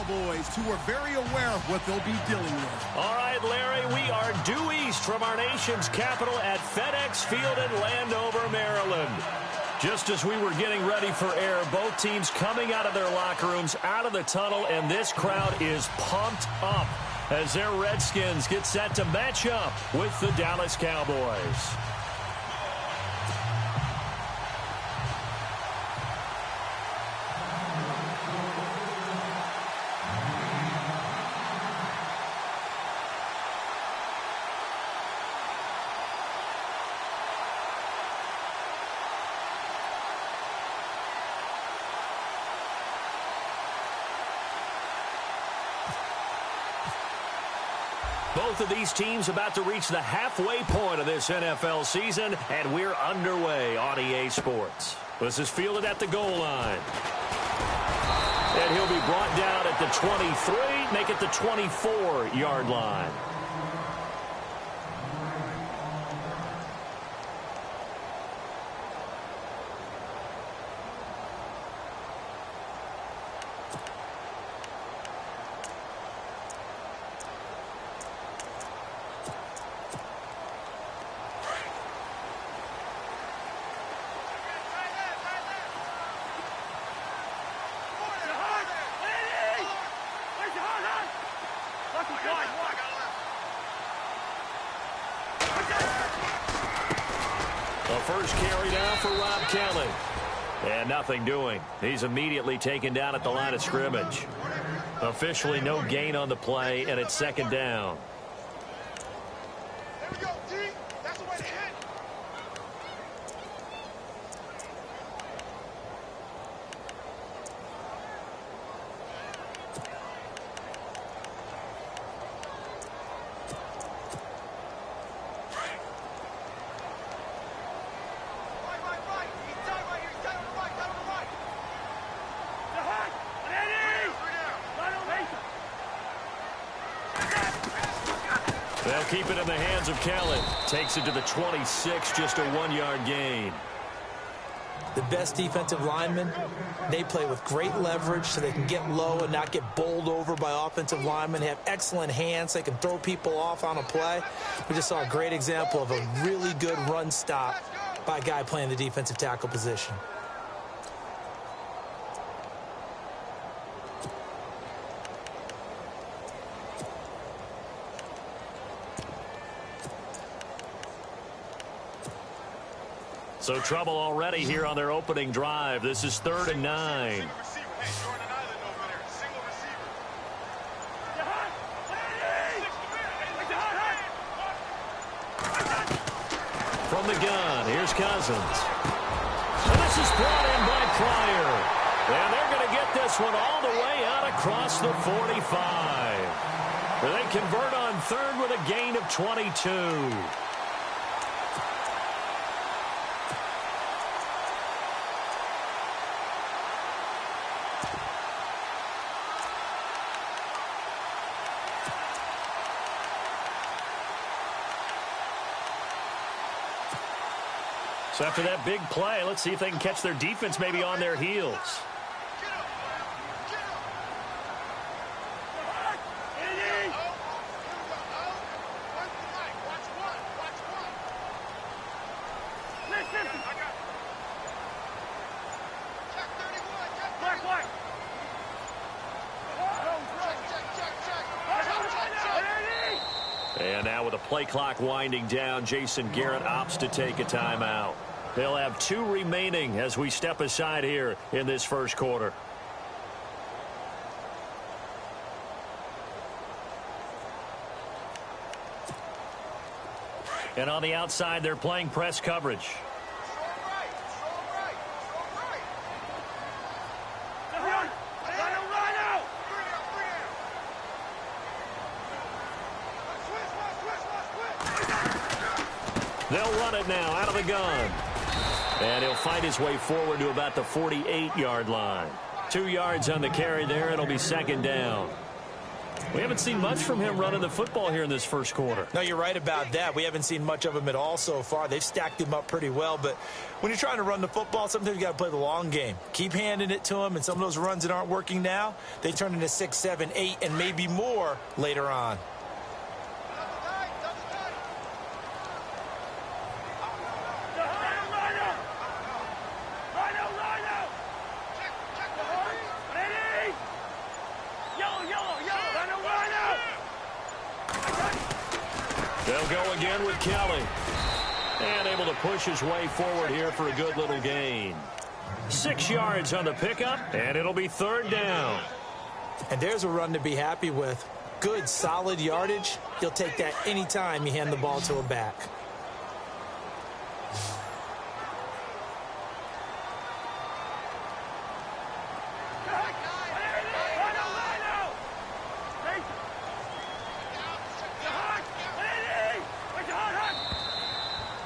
Cowboys, who are very aware of what they'll be dealing with. All right, Larry, we are due east from our nation's capital at FedEx Field in Landover, Maryland. Just as we were getting ready for air, both teams coming out of their locker rooms, out of the tunnel, and this crowd is pumped up as their Redskins get set to match up with the Dallas Cowboys. Both of these teams about to reach the halfway point of this NFL season, and we're underway on EA Sports. This is fielded at the goal line. And he'll be brought down at the 23, make it the 24-yard line. First carry down for Rob Kelly. And nothing doing. He's immediately taken down at the line of scrimmage. Officially no gain on the play, and it's second down. There we go, D. That's the way to hit. They'll keep it in the hands of Kelly. Takes it to the 26, just a 1-yard gain. The best defensive linemen, they play with great leverage so they can get low and not get bowled over by offensive linemen. They have excellent hands. They can throw people off on a play. We just saw a great example of a really good run stop by a guy playing the defensive tackle position. So trouble already here on their opening drive. This is 3rd and 9. From the gun, here's Cousins. And this is brought in by Pryor. And they're going to get this one all the way out across the 45. They convert on 3rd with a gain of 22. So after that big play, let's see if they can catch their defense maybe on their heels. And now with the play clock winding down, Jason Garrett opts to take a timeout. They'll have 2 remaining as we step aside here in this first quarter. And on the outside, they're playing press coverage. They'll run it now out of the gun. And he'll fight his way forward to about the 48-yard line. 2 yards on the carry there. It'll be second down. We haven't seen much from him running the football here in this first quarter. No, you're right about that. We haven't seen much of him at all so far. They've stacked him up pretty well, but when you're trying to run the football, sometimes you got to play the long game. Keep handing it to him, and some of those runs that aren't working now, they turn into 6, 7, 8, and maybe more later on. They'll go again with Kelly. And able to push his way forward here for a good little gain. 6 yards on the pickup, and it'll be 3rd down. And there's a run to be happy with. Good, solid yardage. He'll take that anytime you hand the ball to a back.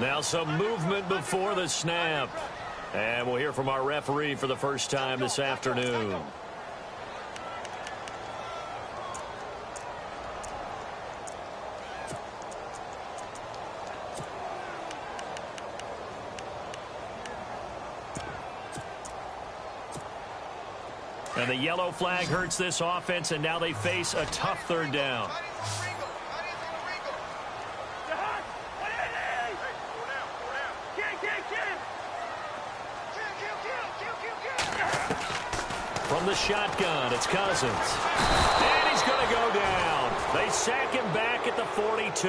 Now some movement before the snap. And we'll hear from our referee for the first time this afternoon. And the yellow flag hurts this offense, and now they face a tough 3rd down. From the shotgun, it's Cousins. And he's going to go down. They sack him back at the 42.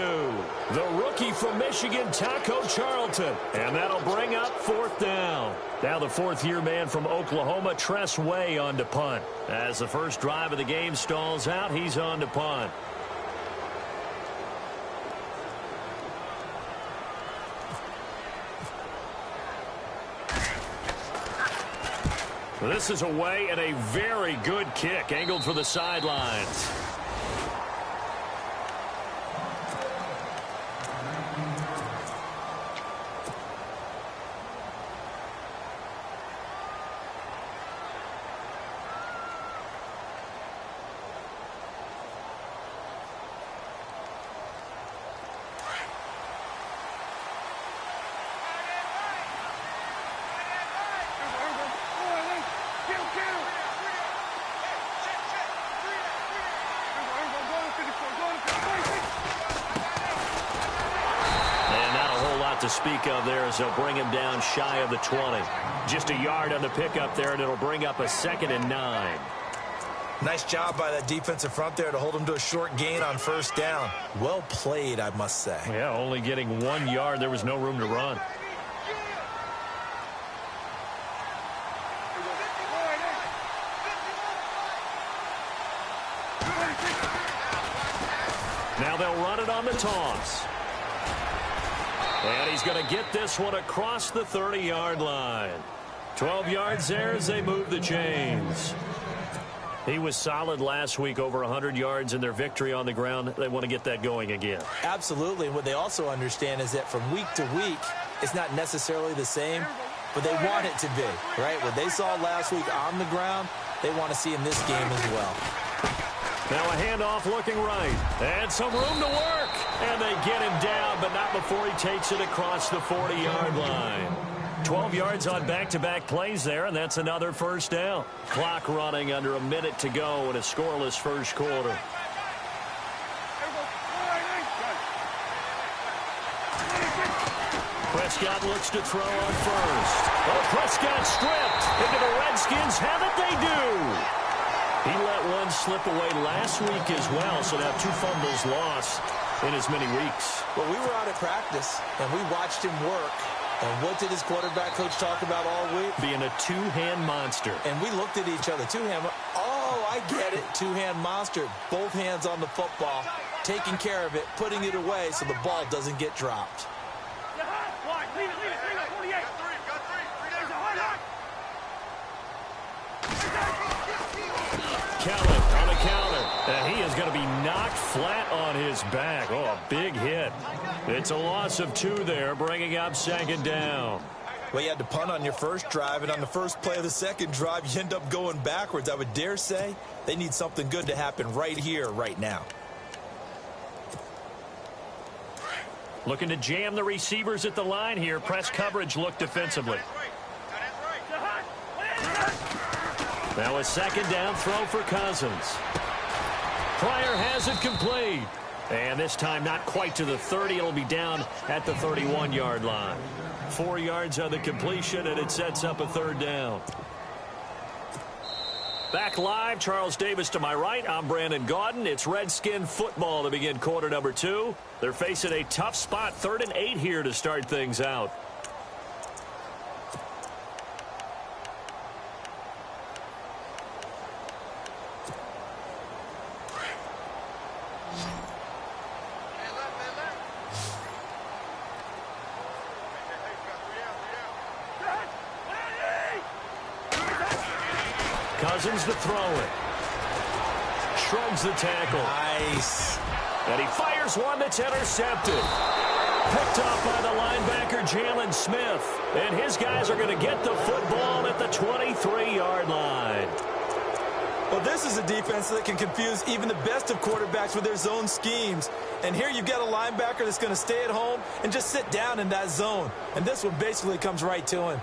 The rookie from Michigan, Taco Charlton. And that'll bring up 4th down. Now the 4th-year man from Oklahoma, Tress Way, on to punt. As the first drive of the game stalls out, he's on to punt. This is away, and a very good kick angled for the sidelines. To speak of there as they'll bring him down shy of the 20. Just a yard on the pickup there, and it'll bring up a 2nd and 9. Nice job by that defensive front there to hold him to a short gain on 1st down. Well played, I must say. Yeah, only getting 1 yard. There was no room to run. Now they'll run it on the toss. And he's going to get this one across the 30-yard line. 12 yards there as they move the chains. He was solid last week, over 100 yards in their victory on the ground. They want to get that going again. Absolutely. And what they also understand is that from week to week, it's not necessarily the same, but they want it to be, right? What they saw last week on the ground, they want to see in this game as well. Now a handoff looking right. And some room to work. And they get him down, but not before he takes it across the 40-yard line. 12 yards on back-to-back plays there, and that's another 1st down. Clock running under a minute to go in a scoreless first quarter. Prescott looks to throw on first. Oh, Prescott stripped. Into the Redskins have it, they do. He let one slip away last week as well, so now 2 fumbles lost in as many weeks. Well, we were out at practice, and we watched him work. And what did his quarterback coach talk about all week? Being a 2-hand monster. And we looked at each other. 2-hand. Oh, I get it. 2-hand monster. Both hands on the football, taking care of it, putting it away so the ball doesn't get dropped. Kelly on the counter. And he is going to be knocked flat on his back. Oh, a big hit. It's a loss of 2 there, bringing up 2nd down. Well, you had to punt on your first drive, and on the first play of the second drive, you end up going backwards. I would dare say they need something good to happen right here, right now. Looking to jam the receivers at the line here. Press coverage look defensively. Now a second down throw for Cousins. Pryor has it complete. And this time not quite to the 30. It'll be down at the 31-yard line. 4 yards on the completion, and it sets up a third down. Back live, Charles Davis to my right. I'm Brandon Gaudin. It's Redskin football to begin quarter number 2. They're facing a tough spot, 3rd and 8 here to start things out. Cousins to throw it. Shrugs the tackle. Nice. And he fires one that's intercepted. Picked off by the linebacker, Jalen Smith. And his guys are going to get the football at the 23-yard line. Well, this is a defense that can confuse even the best of quarterbacks with their zone schemes. And here you've got a linebacker that's going to stay at home and just sit down in that zone. And this one basically comes right to him.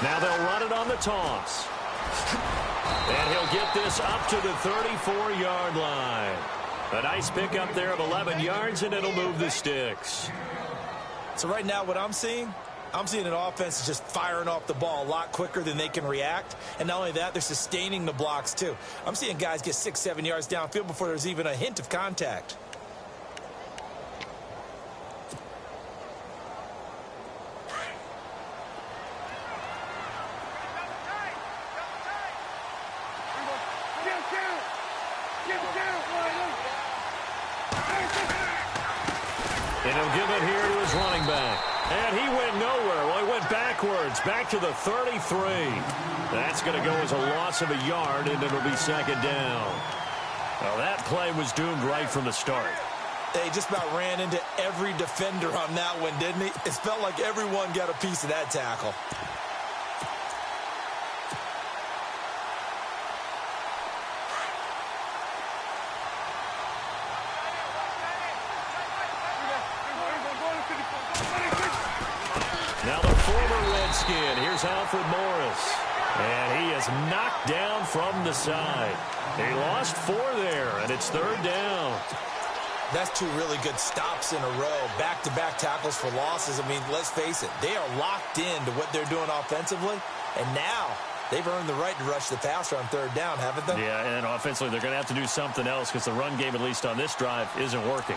Now they'll run it on the toss. And he'll get this up to the 34-yard line. A nice pickup there of 11 yards, and it'll move the sticks. So right now what I'm seeing an offense just firing off the ball a lot quicker than they can react. And not only that, they're sustaining the blocks too. I'm seeing guys get 6-7 yards downfield before there's even a hint of contact. And he'll give it here to his running back. And he went nowhere. Well, he went backwards, back to the 33. That's going to go as a loss of a yard, and it'll be second down. Well, that play was doomed right from the start. They just about ran into every defender on that one, didn't he? It felt like everyone got a piece of that tackle. Now the former Redskin. Here's Alfred Morris. And he is knocked down from the side. He lost 4 there, and it's third down. That's 2 really good stops in a row. Back-to-back tackles for losses. I mean, let's face it. They are locked into what they're doing offensively. And now they've earned the right to rush the passer on third down, haven't they? Yeah, and offensively they're going to have to do something else because the run game, at least on this drive, isn't working.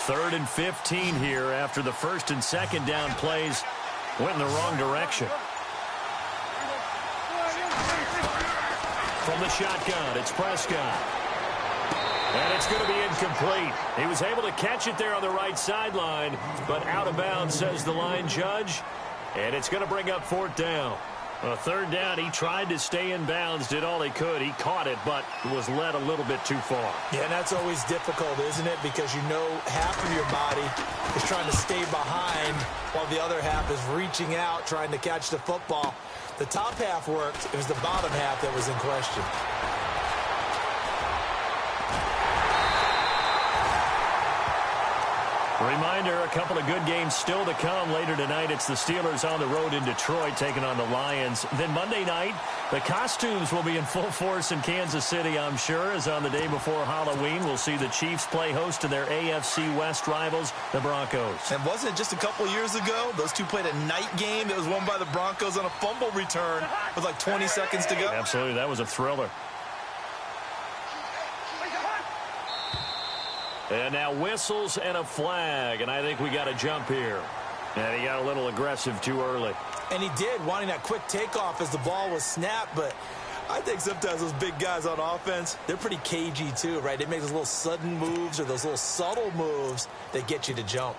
Third and 15 here after the first and second down plays went in the wrong direction. From the shotgun, it's Prescott. And it's going to be incomplete. He was able to catch it there on the right sideline, but out of bounds, says the line judge. And it's going to bring up fourth down. Third down, he tried to stay in bounds, did all he could. He caught it, but was led a little bit too far. Yeah, and that's always difficult, isn't it? Because you know half of your body is trying to stay behind while the other half is reaching out, trying to catch the football. The top half worked. It was the bottom half that was in question. Reminder, a couple of good games still to come later tonight. It's the Steelers on the road in Detroit taking on the Lions. Then Monday night, the costumes will be in full force in Kansas City, I'm sure, as on the day before Halloween, we'll see the Chiefs play host to their AFC West rivals, the Broncos. And wasn't it just a couple years ago, those two played a night game that was won by the Broncos on a fumble return with like 20 seconds to go? Absolutely, that was a thriller. And now whistles and a flag, and I think we got a jump here. And he got a little aggressive too early. And he did, wanting that quick takeoff as the ball was snapped. But I think sometimes those big guys on offense, they're pretty cagey too, right? They make those little sudden moves or those little subtle moves that get you to jump.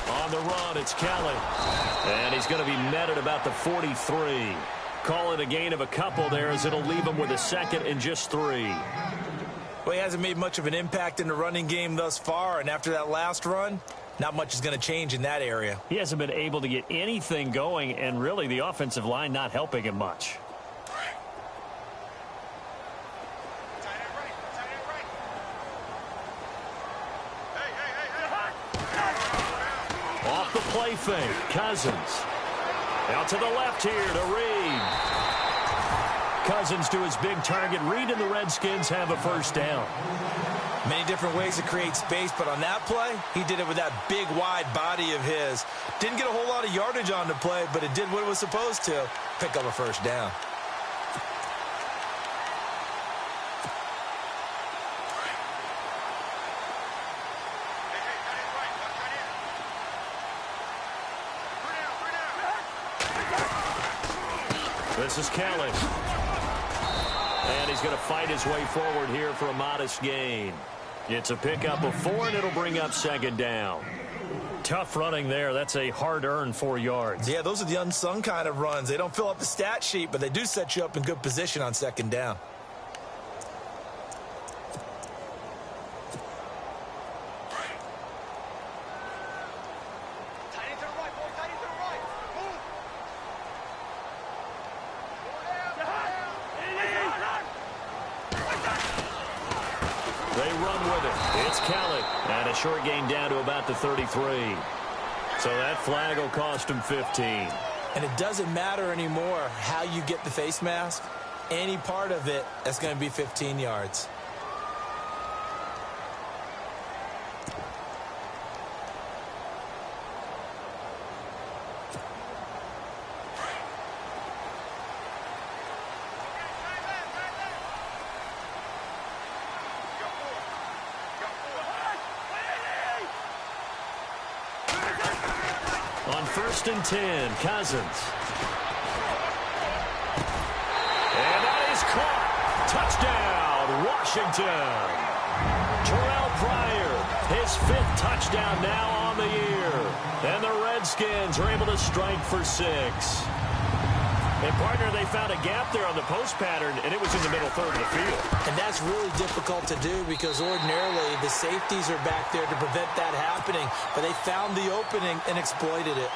On the run, it's Kelly. And he's going to be met at about the 43. Call it a gain of a couple there as it'll leave him with a second and just 3. Well, he hasn't made much of an impact in the running game thus far, and after that last run, not much is going to change in that area. He hasn't been able to get anything going, and really the offensive line not helping him much. Off the play fake, Cousins. Out to the left here to Reed. Cousins to his big target. Reed and the Redskins have a first down. Many different ways to create space, but on that play, he did it with that big, wide body of his. Didn't get a whole lot of yardage on the play, but it did what it was supposed to. Pick up a first down. This is Kelly. And he's going to fight his way forward here for a modest gain. It's a pickup of 4, and it'll bring up second down. Tough running there. That's a hard-earned 4 yards. Yeah, those are the unsung kind of runs. They don't fill up the stat sheet, but they do set you up in good position on second down. They run with it. It's Kelly. And a short gain down to about the 33. So that flag will cost him 15. And it doesn't matter anymore how you get the face mask. Any part of it, that's going to be 15 yards. On 1st and 10, Cousins. And that is caught. Touchdown, Washington. Terrell Pryor, his 5th touchdown now on the year. And the Redskins are able to strike for 6. And, partner, they found a gap there on the post pattern, and it was in the middle third of the field. And that's really difficult to do because ordinarily the safeties are back there to prevent that happening. But they found the opening and exploited it.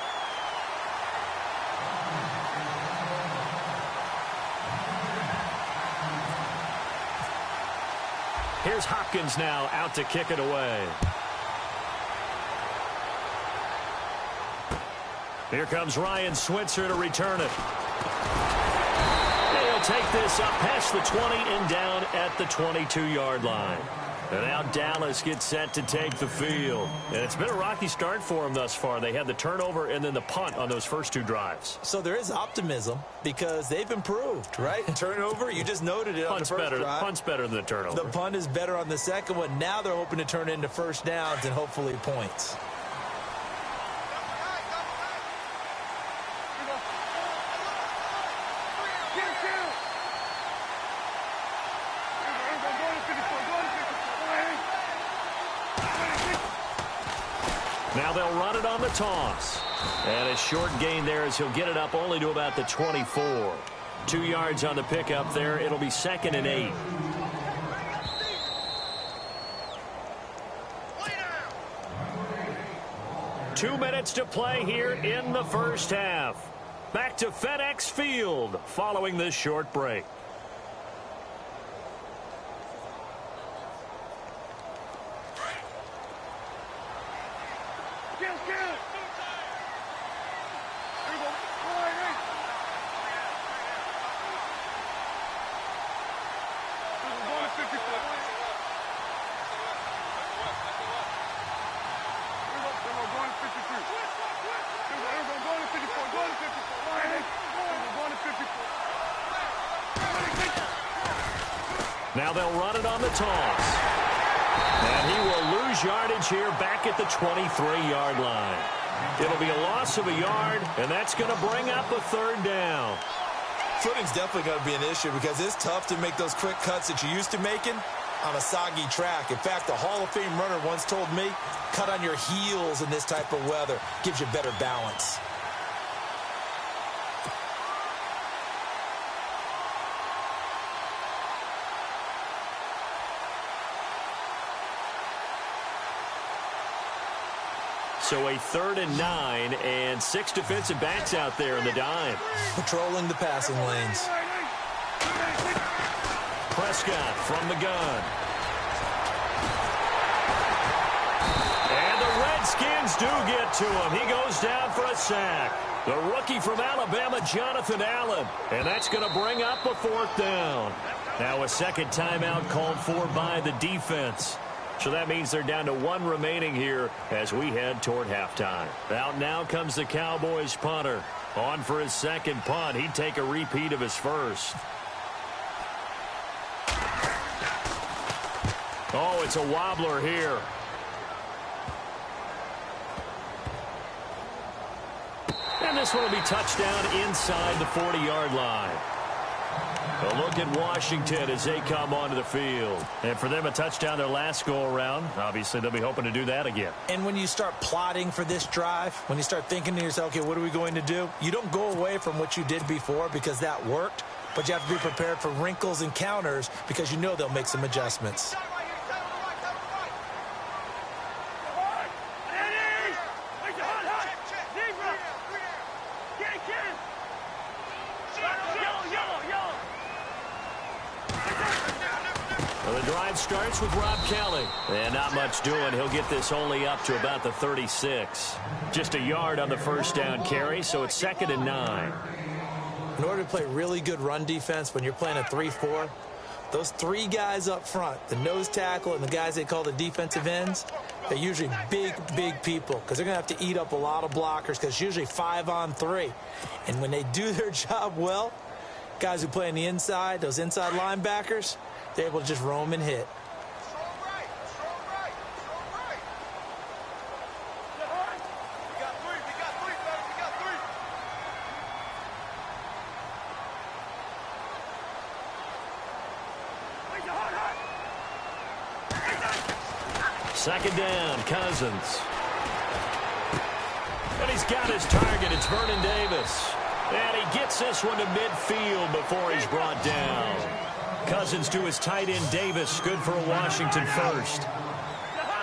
Here's Hopkins now out to kick it away. Here comes Ryan Switzer to return it. He'll take this up past the 20 and down at the 22-yard line. And now Dallas gets set to take the field. And it's been a rocky start for them thus far. They had the turnover and then the punt on those first 2 drives. So there is optimism because they've improved, right? Turnover, you just noted it on the first drive. Punt's better than the turnover. The punt is better on the second one. Now they're hoping to turn it into first downs and hopefully points. Now they'll run it on the toss. And a short gain there as he'll get it up only to about the 24. 2 yards on the pickup there. It'll be 2nd and 8. Two minutes to play here in the first half. Back to FedEx Field following this short break. Now they'll run it on the toss. And he will lose yardage here back at the 23-yard line. It'll be a loss of a yard, and that's going to bring up a third down. Footing's definitely going to be an issue because it's tough to make those quick cuts that you're used to making on a soggy track. In fact, a Hall of Fame runner once told me, cut on your heels in this type of weather. Gives you better balance. So a 3rd and 9 and 6 defensive backs out there in the dime. Patrolling the passing lanes. Prescott from the gun. And the Redskins do get to him. He goes down for a sack. The rookie from Alabama, Jonathan Allen. And that's going to bring up a 4th down. Now a second timeout called for by the defense. So that means they're down to 1 remaining here as we head toward halftime. Out now comes the Cowboys punter. On for his second punt. He'd take a repeat of his first. Oh, it's a wobbler here. And this one will be touchdown inside the 40-yard line. A look at Washington as they come onto the field. And for them, a touchdown their last go-around. Obviously, they'll be hoping to do that again. And when you start plotting for this drive, when you start thinking to yourself, okay, what are we going to do? You don't go away from what you did before because that worked, but you have to be prepared for wrinkles and counters because you know they'll make some adjustments. Well, the drive starts with Rob Kelly. And not much doing. He'll get this only up to about the 36. Just a yard on the first down carry, so it's 2nd and 9. In order to play really good run defense when you're playing a 3-4, those 3 guys up front, the nose tackle and the guys they call the defensive ends, they're usually big people because they're going to have to eat up a lot of blockers because it's usually 5-on-3. And when they do their job well, guys who play on the inside, those inside linebackers, they're able to just roam and hit. Second down, Cousins. And he's got his target. It's Vernon Davis. And he gets this one to midfield before he's brought down. Cousins to his tight end, Davis. Good for a Washington first.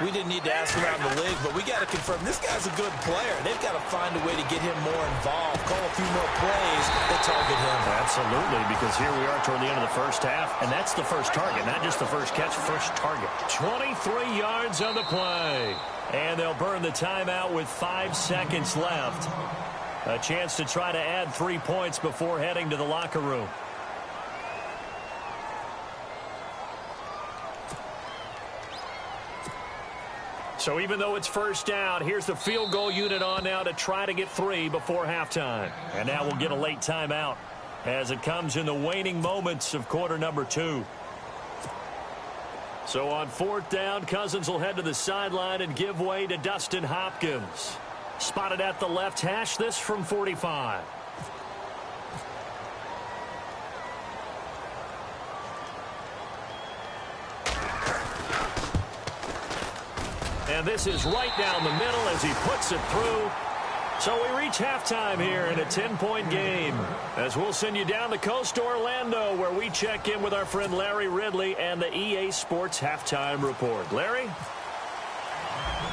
We didn't need to ask around the league, but we got to confirm this guy's a good player. They've got to find a way to get him more involved, call a few more plays that target him. Absolutely, because here we are toward the end of the first half, and that's the first target, not just the first catch, first target. 23 yards on the play. And they'll burn the timeout with 5 seconds left. A chance to try to add 3 points before heading to the locker room. So even though it's first down, here's the field goal unit on now to try to get 3 before halftime. And now we'll get a late timeout as it comes in the waning moments of quarter number 2. So on 4th down, Cousins will head to the sideline and give way to Dustin Hopkins. Spotted at the left hash, this from 45. And this is right down the middle as he puts it through. So we reach halftime here in a 10-point game as we'll send you down the coast to Orlando where we check in with our friend Larry Ridley and the EA Sports Halftime Report. Larry?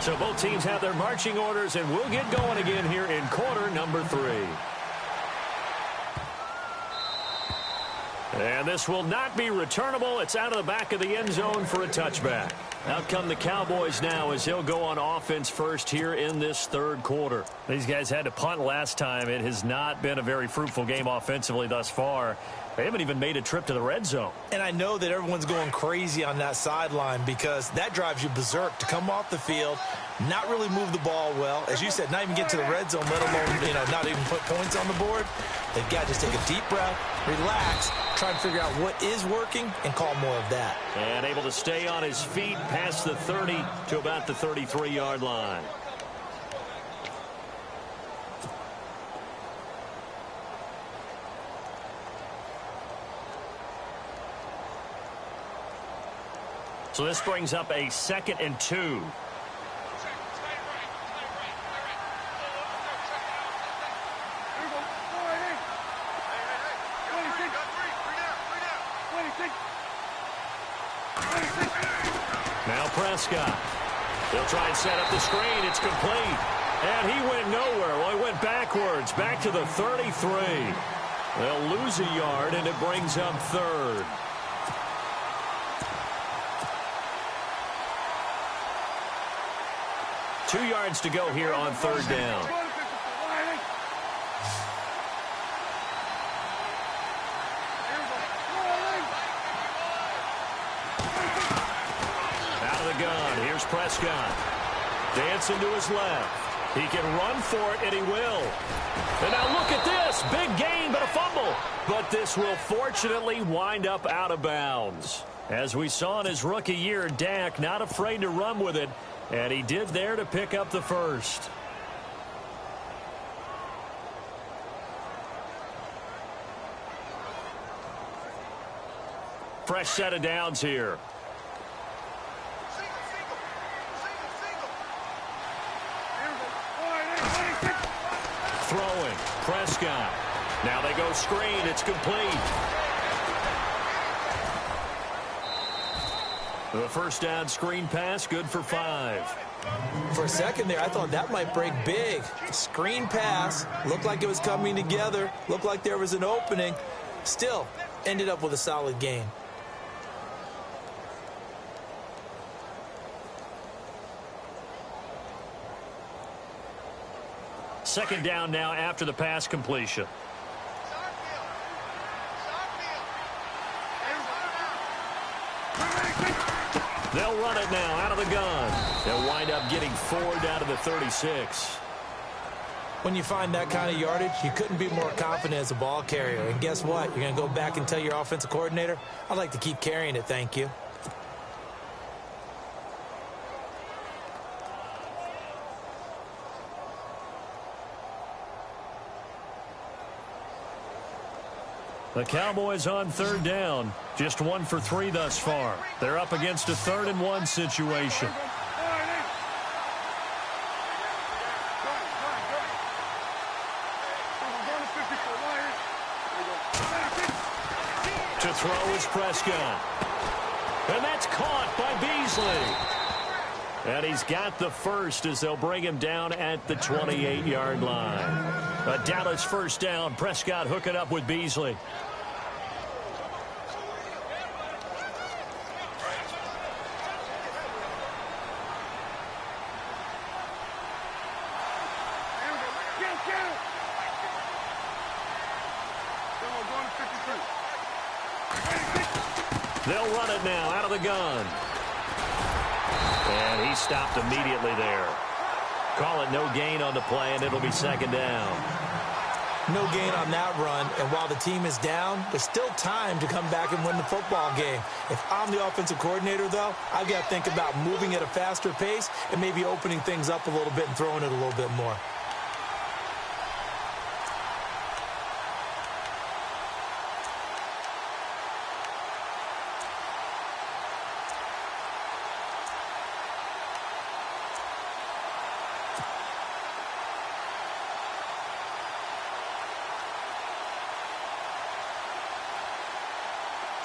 So both teams have their marching orders and we'll get going again here in quarter number 3. And this will not be returnable. It's out of the back of the end zone for a touchback. Out come the Cowboys now as he'll go on offense first here in this third quarter. These guys had to punt last time. It has not been a very fruitful game offensively thus far. They haven't even made a trip to the red zone. And I know that everyone's going crazy on that sideline because that drives you berserk to come off the field, not really move the ball well. As you said, not even get to the red zone, let alone, not even put points on the board. They've got to just take a deep breath, relax, try and figure out what is working, and call more of that. And able to stay on his feet past the 30 to about the 33-yard line. So this brings up a 2nd and 2. Now Prescott. He'll try and set up the screen. It's complete. And he went nowhere. Well, he went backwards, back to the 33. They'll lose a yard, and it brings up 3rd. Two yards to go here on 3rd down. Out of the gun. Here's Prescott. Dancing to his left. He can run for it, and he will. And now look at this. Big gain, but a fumble. But this will fortunately wind up out of bounds. As we saw in his rookie year, Dak not afraid to run with it. And he did there to pick up the first. Fresh set of downs here. Throwing. Prescott. Now they go screen. It's complete. The first down screen pass, good for 5. For a second there, I thought that might break big. Screen pass, looked like it was coming together, looked like there was an opening. Still, ended up with a solid gain. Second down now after the pass completion. They'll run it now out of the gun. They'll wind up getting 4 down to the 36. When you find that kind of yardage, you couldn't be more confident as a ball carrier. And guess what? You're going to go back and tell your offensive coordinator, I'd like to keep carrying it, thank you. The Cowboys on 3rd down. Just 1 for 3 thus far. They're up against a 3rd and 1 situation. To throw is Prescott. And that's caught by Beasley. And he's got the first as they'll bring him down at the 28-yard line. A Dallas first down. Prescott hooking up with Beasley. They'll run it now out of the gun. And he stopped immediately there. Call it no gain on the play, and it'll be 2nd down. No gain on that run, and while the team is down, there's still time to come back and win the football game. If I'm the offensive coordinator, though, I've got to think about moving at a faster pace and maybe opening things up a little bit and throwing it a little bit more.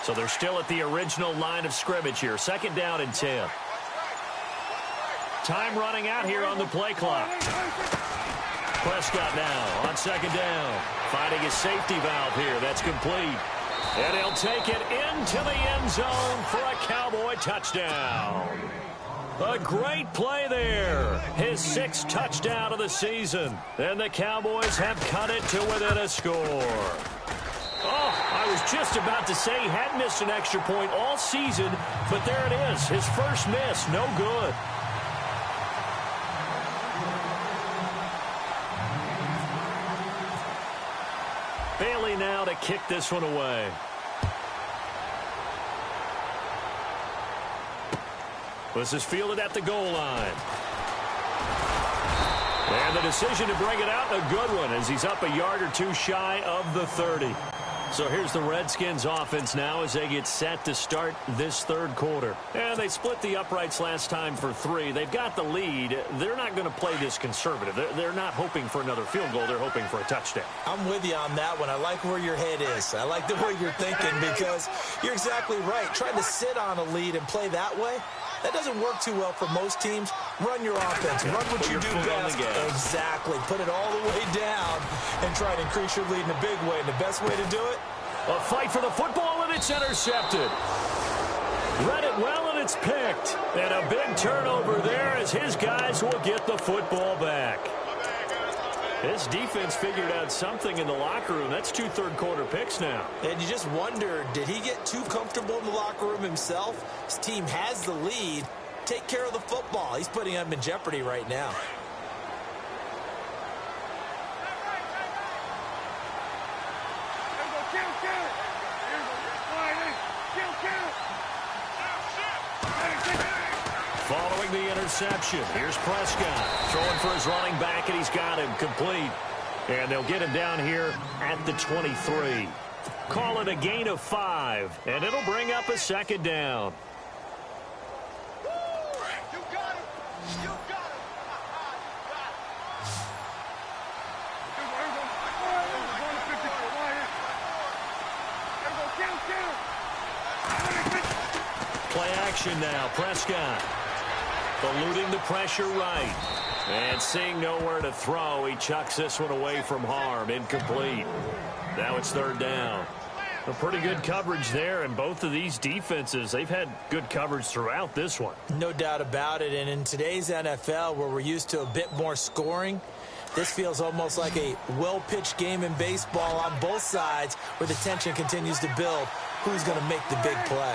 So they're still at the original line of scrimmage here. 2nd down and 10. Time running out here on the play clock. Prescott now on 2nd down. Finding his safety valve here. That's complete. And he'll take it into the end zone for a Cowboy touchdown. A great play there. His 6th touchdown of the season. And the Cowboys have cut it to within a score. Oh, I was just about to say he had missed an extra point all season, but there it is. His first miss, no good. Bailey now to kick this one away. This is fielded at the goal line. And the decision to bring it out, a good one, as he's up a yard or two shy of the 30. So here's the Redskins offense now as they get set to start this third quarter. And they split the uprights last time for 3. They've got the lead. They're not going to play this conservative. They're not hoping for another field goal. They're hoping for a touchdown. I'm with you on that one. I like where your head is. I like the way you're thinking because you're exactly right. Trying to sit on a lead and play that way, that doesn't work too well for most teams. Run your offense. Run what you do best. Exactly. Put it all the way down and try to increase your lead in a big way. And the best way to do it? A fight for the football, and it's intercepted. Read it well, and it's picked. And a big turnover there as his guys will get the football back. His defense figured out something in the locker room. That's 2 third-quarter picks now. And you just wonder, did he get too comfortable in the locker room himself? His team has the lead. Take care of the football. He's putting them in jeopardy right now. Following the interception, here's Prescott throwing for his running back, and he's got him complete. And they'll get him down here at the 23. Call it a gain of 5, and it'll bring up a second down. You got him. You got him. Play action now. Prescott eluding the pressure right. And seeing nowhere to throw, he chucks this one away from harm. Incomplete. Now it's third down. A pretty good coverage there, and both of these defenses, they've had good coverage throughout this one. No doubt about it, and in today's NFL, where we're used to a bit more scoring, this feels almost like a well-pitched game in baseball on both sides, where the tension continues to build. Who's going to make the big play?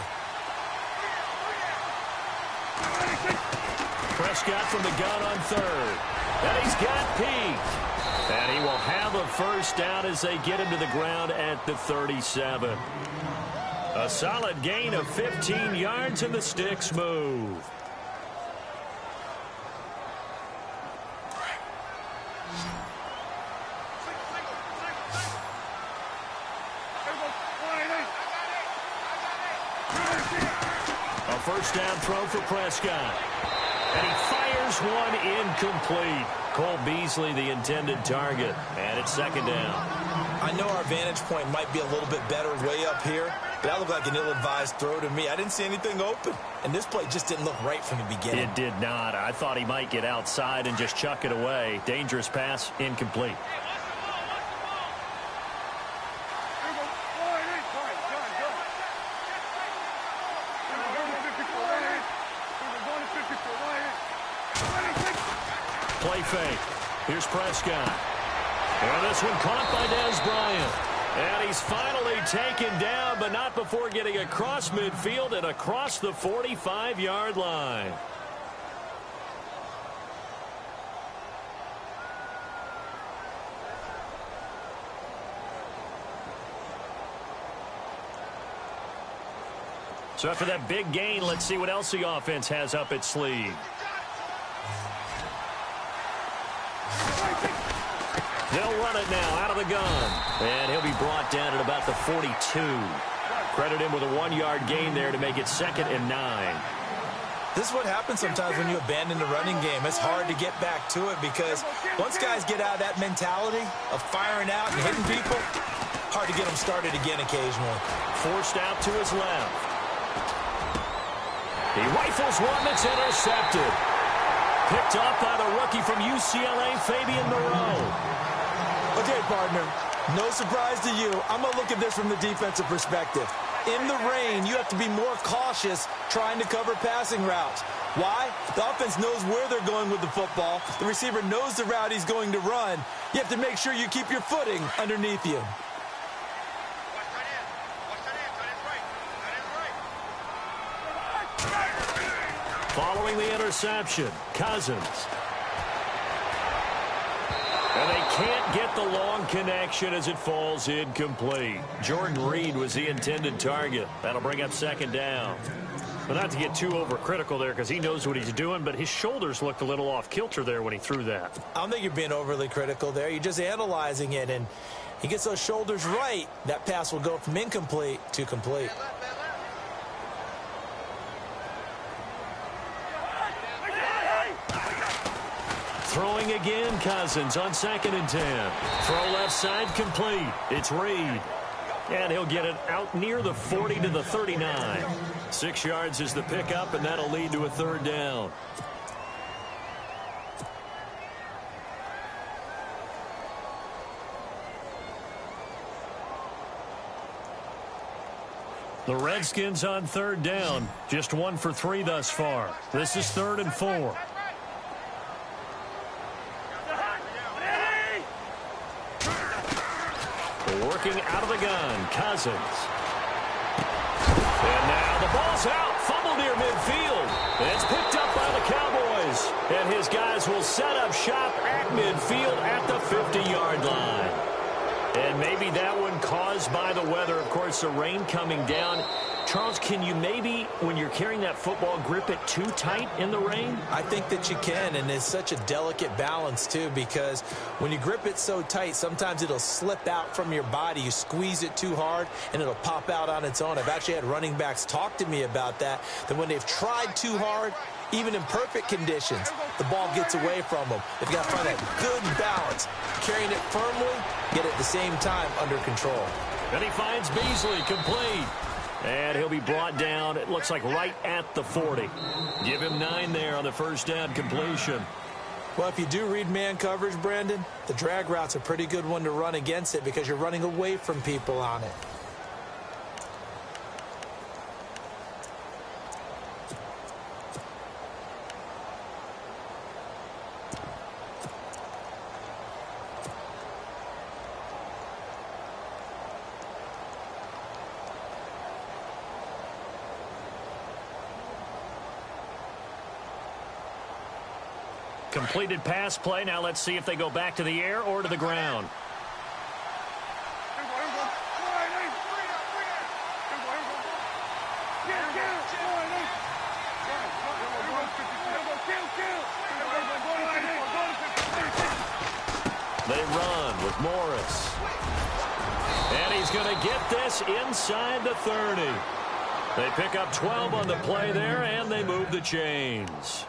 Prescott from the gun on third. And he's got Pete. And he will have a first down as they get him to the ground at the 37. A solid gain of 15 yards, and the sticks move. A first down throw for Prescott. And he fires one incomplete. Cole Beasley, the intended target. And it's second down. I know our vantage point might be a little bit better way up here, but that looked like an ill-advised throw to me. I didn't see anything open. And this play just didn't look right from the beginning. It did not. I thought he might get outside and just chuck it away. Dangerous pass, incomplete. Play fake. Here's Prescott. And this one caught by Dez Bryant. And he's finally taken down, but not before getting across midfield and across the 45-yard line. So after that big gain, let's see what else the offense has up its sleeve. They'll run it now out of the gun. And he'll be brought down at about the 42. Credit him with a 1-yard gain there to make it 2nd and 9. This is what happens sometimes when you abandon the running game. It's hard to get back to it because once guys get out of that mentality of firing out and hitting people, hard to get them started again occasionally. Forced out to his left. He rifles one that's intercepted. Picked up by the rookie from UCLA, Fabian Moreau. Okay, partner, No surprise to you. I'm going to look at this from the defensive perspective. In the rain, you have to be more cautious trying to cover passing routes. Why? The offense knows where they're going with the football. The receiver knows the route he's going to run. You have to make sure you keep your footing underneath you. Following the interception, Cousins. And they can't get the long connection as it falls incomplete. Jordan Reed was the intended target. That'll bring up second down. But not to get too overcritical there because he knows what he's doing, but his shoulders looked a little off kilter there when he threw that. I don't think you're being overly critical there. You're just analyzing it, and he gets those shoulders right. That pass will go from incomplete to complete. Throwing again, Cousins on 2nd and 10. Throw left side complete. It's Reed. And he'll get it out near the 40 to the 39. 6 yards is the pickup, and that'll lead to a third down. The Redskins on third down. Just 1 for 3 thus far. This is 3rd and 4. Working out of the gun, Cousins. And now the ball's out, fumble near midfield. It's picked up by the Cowboys. And his guys will set up shop at midfield at the 50-yard line. And maybe that one caused by the weather. Of course, the rain coming down. Charles, can you maybe, when you're carrying that football, grip it too tight in the rain? I think that you can, and it's such a delicate balance, too, because when you grip it so tight, sometimes it'll slip out from your body. You squeeze it too hard, and it'll pop out on its own. I've actually had running backs talk to me about that when they've tried too hard, even in perfect conditions, the ball gets away from them. They've got to find that good balance, carrying it firmly, yet at the same time under control. And he finds Beasley complete. And he'll be brought down, it looks like right at the 40. Give him 9 there on the first down completion. Well, if you do read man coverage, Brandon, the drag route's a pretty good one to run against it because you're running away from people on it. Completed pass play. Now let's see if they go back to the air or to the ground. They run with Morris. And he's going to get this inside the 30. They pick up 12 on the play there, and they move the chains.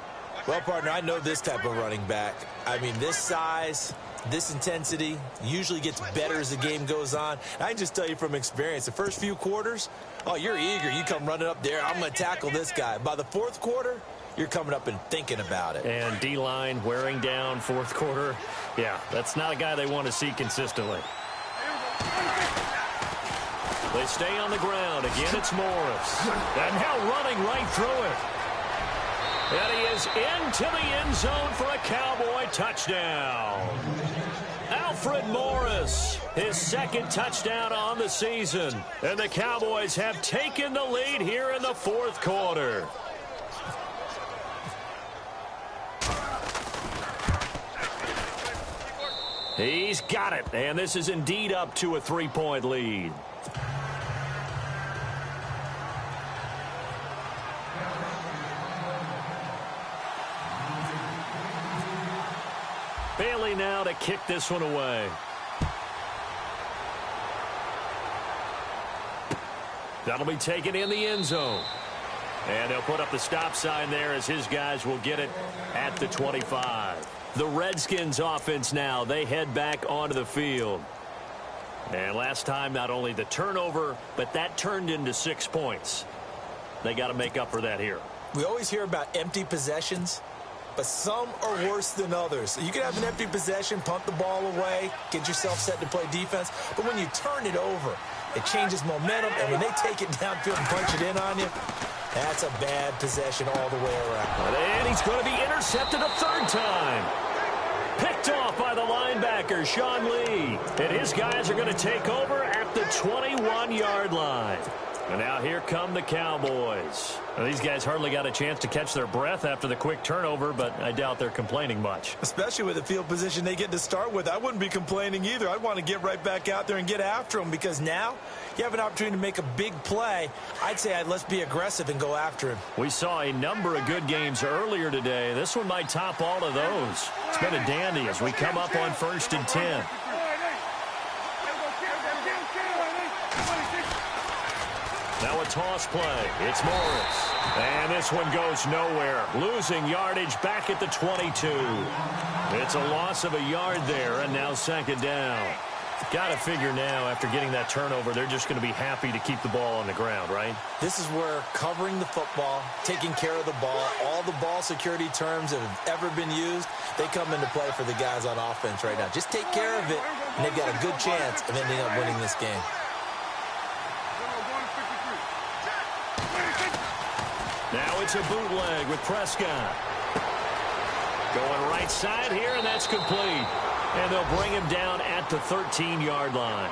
Well, partner, I know this type of running back. I mean, this size, this intensity usually gets better as the game goes on. I can just tell you from experience, the first few quarters, oh, you're eager. You come running up there, I'm going to tackle this guy. By the fourth quarter, you're coming up and thinking about it. And D-line wearing down fourth quarter. Yeah, that's not a guy they want to see consistently. They stay on the ground. Again, it's Morris. And now running right through it. And he is into the end zone for a Cowboy touchdown. Alfred Morris, his second touchdown on the season. And the Cowboys have taken the lead here in the fourth quarter. He's got it. And this is indeed up to a 3-point lead. Bailey now to kick this one away. That'll be taken in the end zone. And they'll put up the stop sign there as his guys will get it at the 25. The Redskins offense now, they head back onto the field. And last time, not only the turnover, but that turned into 6 points. They got to make up for that here. We always hear about empty possessions, but some are worse than others. You can have an empty possession, punt the ball away, get yourself set to play defense, but when you turn it over, it changes momentum, and when they take it downfield and punch it in on you, that's a bad possession all the way around. And he's going to be intercepted a third time. Picked off by the linebacker, Sean Lee. And his guys are going to take over at the 21-yard line. And now here come the Cowboys. Well, these guys hardly got a chance to catch their breath after the quick turnover, but I doubt they're complaining much. Especially with the field position they get to start with. I wouldn't be complaining either. I'd want to get right back out there and get after them, because now you have an opportunity to make a big play. I'd say let's be aggressive and go after him. We saw a number of good games earlier today. This one might top all of those. It's been a dandy as we come up on 1st and 10. Now a toss play. It's Morris. And this one goes nowhere. Losing yardage back at the 22. It's a loss of a yard there, and now second down. Got to figure now, after getting that turnover, they're just going to be happy to keep the ball on the ground, right? This is where covering the football, taking care of the ball, all the ball security terms that have ever been used, they come into play for the guys on offense right now. Just take care of it, and they've got a good chance of ending up winning this game. Now it's a bootleg with Prescott. Going right side here, and that's complete. And they'll bring him down at the 13-yard line.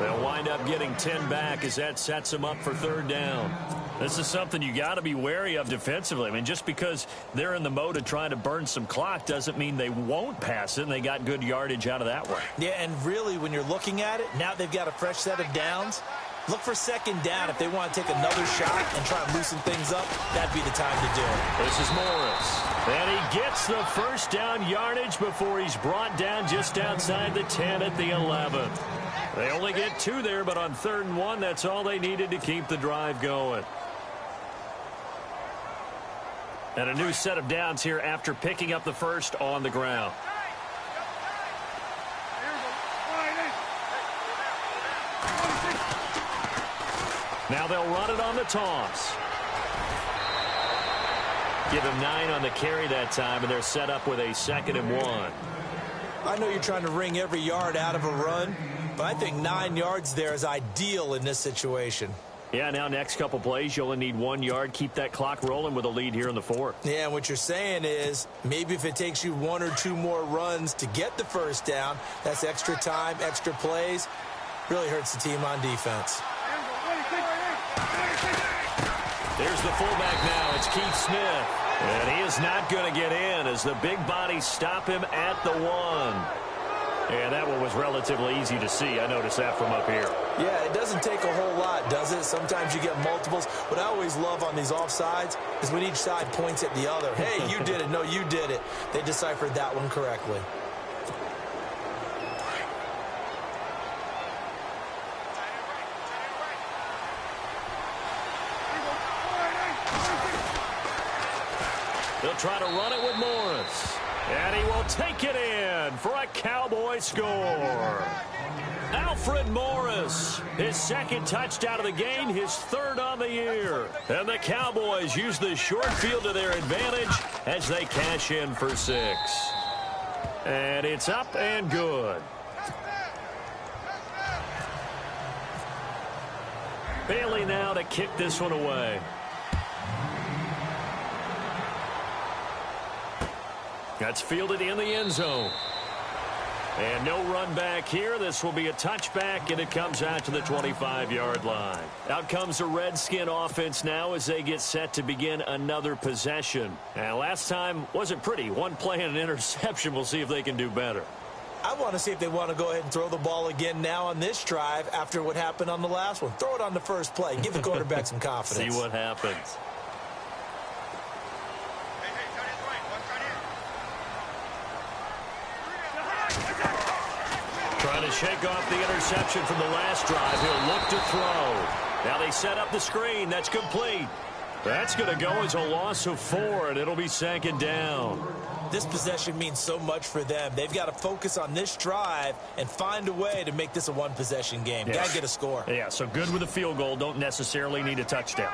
They'll wind up getting 10 back as that sets them up for third down. This is something you got to be wary of defensively. I mean, just because they're in the mode of trying to burn some clock doesn't mean they won't pass it, and they got good yardage out of that one. Yeah, and really, when you're looking at it, now they've got a fresh set of downs. Look for second down. If they want to take another shot and try and loosen things up, that'd be the time to do it. This is Morris. And he gets the first down yardage before he's brought down just outside the 10 at the 11. They only get 2 there, but on 3rd and 1, that's all they needed to keep the drive going. And a new set of downs here after picking up the first on the ground. Now they'll run it on the toss. Give him 9 on the carry that time, and they're set up with a 2nd and 1. I know you're trying to wring every yard out of a run, but I think 9 yards there is ideal in this situation. Yeah, now next couple plays, you only need 1 yard. Keep that clock rolling with a lead here in the 4th. Yeah, and what you're saying is maybe if it takes you 1 or 2 more runs to get the first down, that's extra time, extra plays. Really hurts the team on defense. There's the fullback now. It's Keith Smith. And he is not going to get in as the big bodies stop him at the 1. And that one was relatively easy to see. I noticed that from up here. Yeah, it doesn't take a whole lot, does it? Sometimes you get multiples. What I always love on these offsides is when each side points at the other. Hey, you did it. No, you did it. They deciphered that one correctly. They'll try to run it with Morris. And he will take it in for a Cowboy score. Alfred Morris, his 2nd touchdown of the game, his 3rd on the year. And the Cowboys use the short field to their advantage as they cash in for 6. And it's up and good. Bailey now to kick this one away. That's fielded in the end zone. And no run back here. This will be a touchback, and it comes out to the 25-yard line. Out comes the Redskin offense now as they get set to begin another possession. And last time wasn't pretty. 1 play and an interception. We'll see if they can do better. I want to see if they want to go ahead and throw the ball again now on this drive after what happened on the last one. Throw it on the first play. Give the quarterback some confidence. See what happens. Trying to shake off the interception from the last drive. He'll look to throw. Now they set up the screen. That's complete. That's going to go as a loss of 4, and it'll be 2nd down. This possession means so much for them. They've got to focus on this drive and find a way to make this a 1-possession game. Yes. Got to get a score. Yeah, so good with a field goal. Don't necessarily need a touchdown.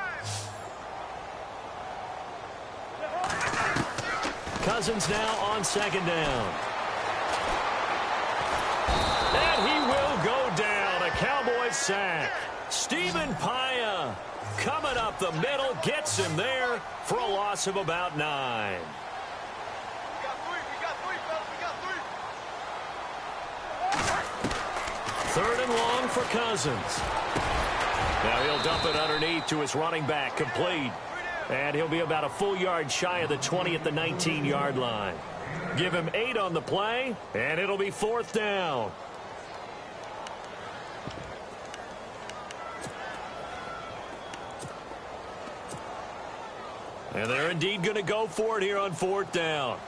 Cousins now on second down. And he will go down. A Cowboys sack. Stephen Paya coming up the middle, gets him there for a loss of about 9. We got three, fellas. We got 3. Third and long for Cousins. Now he'll dump it underneath to his running back, complete. And he'll be about a full yard shy of the 20 at the 19-yard line. Give him 8 on the play, and it'll be 4th down. And they're indeed going to go for it here on 4th down.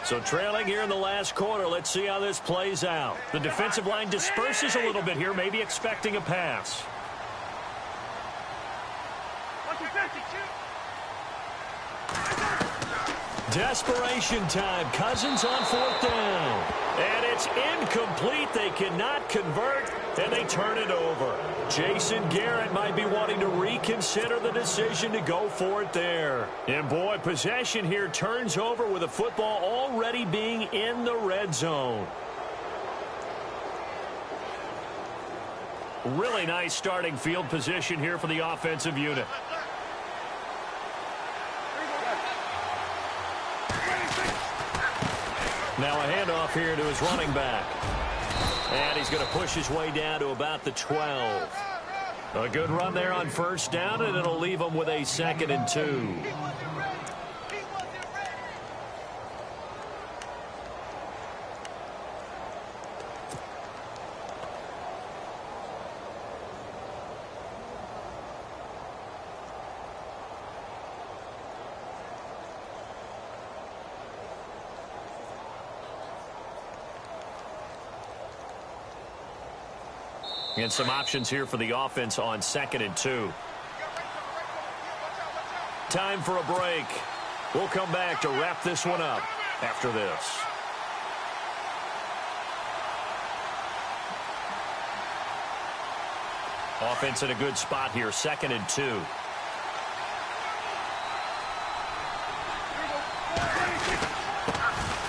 So trailing here in the last quarter, let's see how this plays out. The defensive line disperses a little bit here, maybe expecting a pass. Desperation time. Cousins on 4th down. And it's incomplete. They cannot convert, and they turn it over. Jason Garrett might be wanting to reconsider the decision to go for it there. And, boy, possession here turns over with the football already being in the red zone. Really nice starting field position here for the offensive unit. Now a handoff here to his running back. And he's going to push his way down to about the 12. A good run there on 1st down, and it'll leave him with a 2nd and 2. And some options here for the offense on 2nd and 2. Time for a break. We'll come back to wrap this one up after this. Offense in a good spot here, 2nd and 2.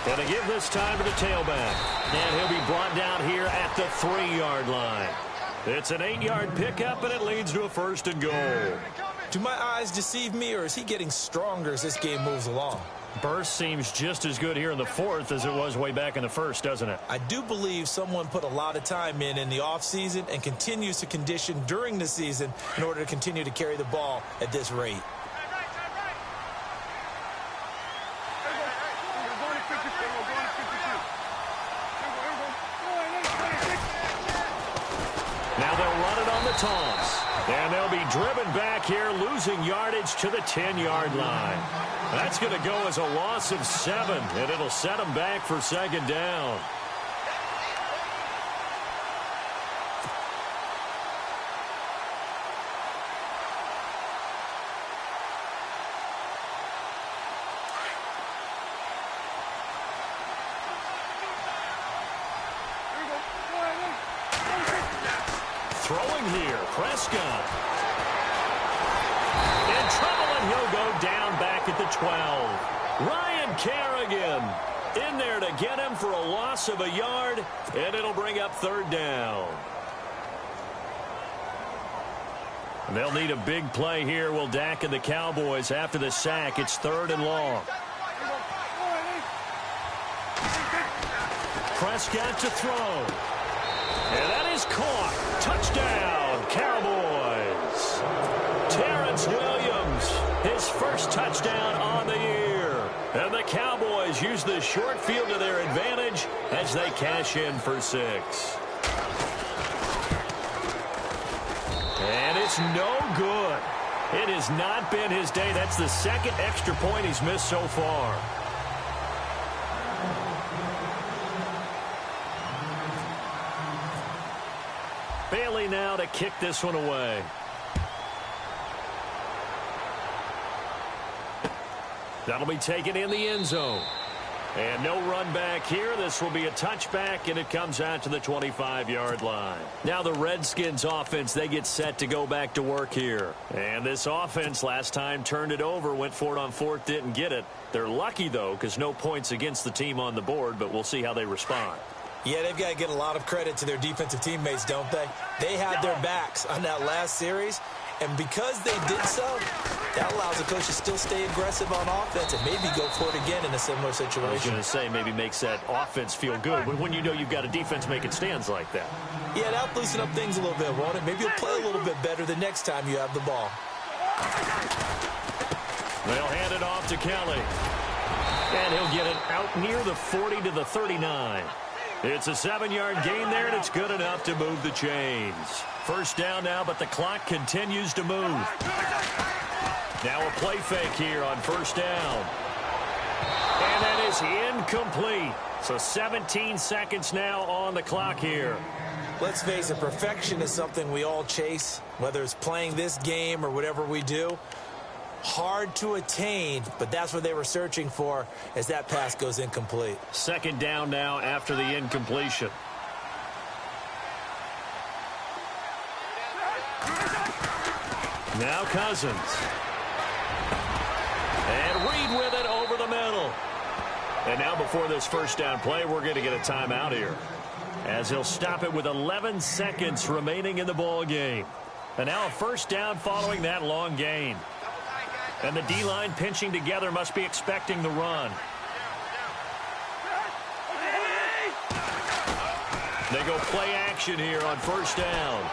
Going to give this time to the tailback. And he'll be brought down here at the 3-yard line. It's an 8-yard pickup, and it leads to a 1st and goal. Do my eyes deceive me, or is he getting stronger as this game moves along? Burst seems just as good here in the 4th as it was way back in the 1st, doesn't it? I do believe someone put a lot of time in the offseason and continues to condition during the season in order to continue to carry the ball at this rate. Now they'll run it on the toss. And they'll be driven back here, losing yardage to the 10-yard line. That's going to go as a loss of 7, and it'll set them back for 2nd down. Throwing here, Prescott. In trouble, and he'll go down back at the 12. Ryan Kerrigan in there to get him for a loss of a yard, and it'll bring up 3rd down. And they'll need a big play here, will Dak and the Cowboys after the sack. It's 3rd and long. Prescott to throw. And that is caught. Touchdown, Cowboys. Terrence Williams, his first touchdown on the year. And the Cowboys use the short field to their advantage as they cash in for 6. And it's no good. It has not been his day. That's the 2nd extra point he's missed so far. Bailey now to kick this one away. That'll be taken in the end zone. And no run back here. This will be a touchback, and it comes out to the 25-yard line. Now the Redskins offense, they get set to go back to work here. And this offense last time turned it over, went for it on fourth, didn't get it. They're lucky, though, because no points against the team on the board, but we'll see how they respond. Yeah, they've got to get a lot of credit to their defensive teammates, don't they? They had their backs on that last series, and because they did so, that allows the coach to still stay aggressive on offense and maybe go for it again in a similar situation. I was going to say maybe makes that offense feel good when you know you've got a defense making stands like that. Yeah, that'll loosen up things a little bit, won't it? Maybe you'll play a little bit better the next time you have the ball. They'll hand it off to Kelly. And he'll get it out near the 40 to the 39. It's a 7-yard gain there, and it's good enough to move the chains. First down now, but the clock continues to move. Now a play fake here on first down. And that is incomplete. So 17 seconds now on the clock here. Let's face it, perfection is something we all chase, whether it's playing this game or whatever we do. Hard to attain, but that's what they were searching for as that pass goes incomplete. Second down now after the incompletion. Now Cousins. And Reed with it over the middle. And now before this first down play, we're going to get a timeout here, as he'll stop it with 11 seconds remaining in the ball game. And now a first down following that long gain. And the D-line pinching together, must be expecting the run. They go play action here on first down.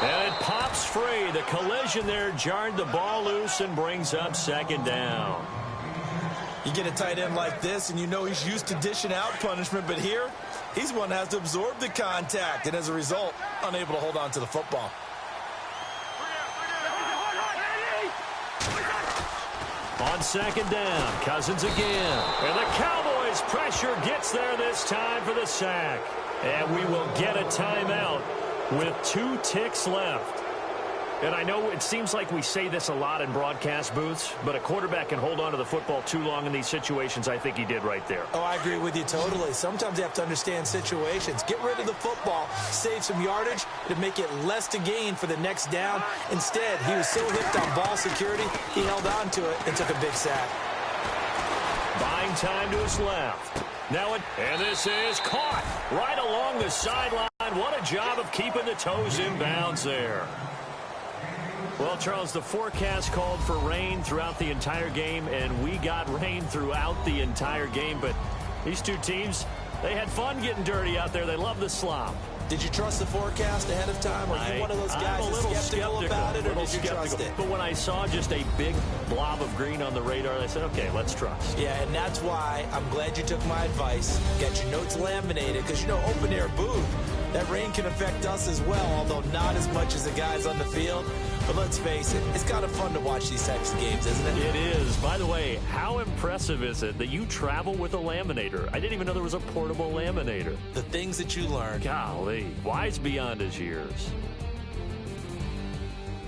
And it pops free. The collision there jarred the ball loose and brings up second down. You get a tight end like this, and you know he's used to dishing out punishment, but here, he's one that has to absorb the contact, and as a result, unable to hold on to the football. On second down, Cousins again. And the Cowboys' pressure gets there this time for the sack. And we will get a timeout with 2 ticks left. And I know it seems like we say this a lot in broadcast booths, but a quarterback can hold on to the football too long in these situations. I think he did right there. Oh, I agree with you totally. Sometimes you have to understand situations. Get rid of the football, save some yardage to make it less to gain for the next down. Instead, he was so hipped on ball security, he held on to it and took a big sack. Buying time to his left. Now and this is caught right along the sideline. What a job of keeping the toes in bounds there. Well, Charles, the forecast called for rain throughout the entire game, and we got rain throughout the entire game. But these two teams, they had fun getting dirty out there. They love the slop. Did you trust the forecast ahead of time? Or are you one of those guys that's skeptical about it, or did you trust it? But when I saw just a big blob of green on the radar, I said, okay, let's trust. Yeah, and that's why I'm glad you took my advice. Get your notes laminated, because, you know, open-air booth, that rain can affect us as well, although not as much as the guys on the field. But let's face it, it's kind of fun to watch these types of games, isn't it? It is. By the way, how impressive is it that you travel with a laminator? I didn't even know there was a portable laminator. The things that you learn. Golly, wise beyond his years.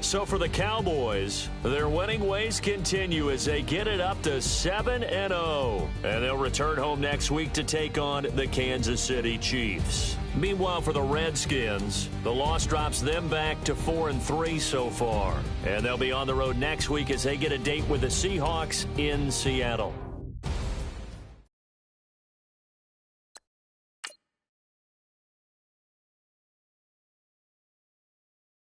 So for the Cowboys, their winning ways continue as they get it up to 7-0. And they'll return home next week to take on the Kansas City Chiefs. Meanwhile, for the Redskins, the loss drops them back to 4-3 so far. And they'll be on the road next week as they get a date with the Seahawks in Seattle.